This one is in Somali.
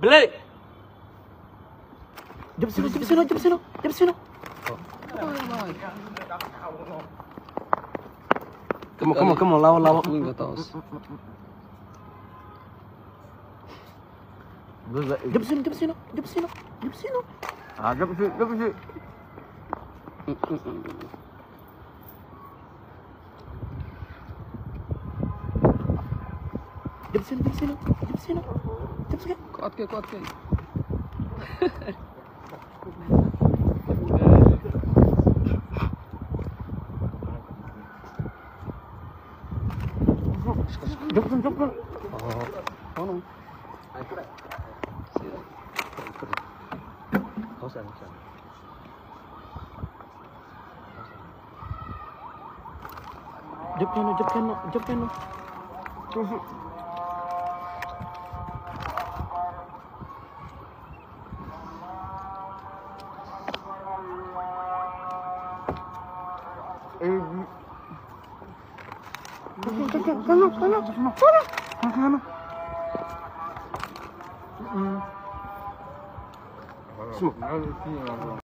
Balik. Jump sino. Come on, lawan. Nggak tahu. Jump sino. Ah, jump sini. Jump sino. Kuat ke. Jump. Oh no. Jump piano. Semua.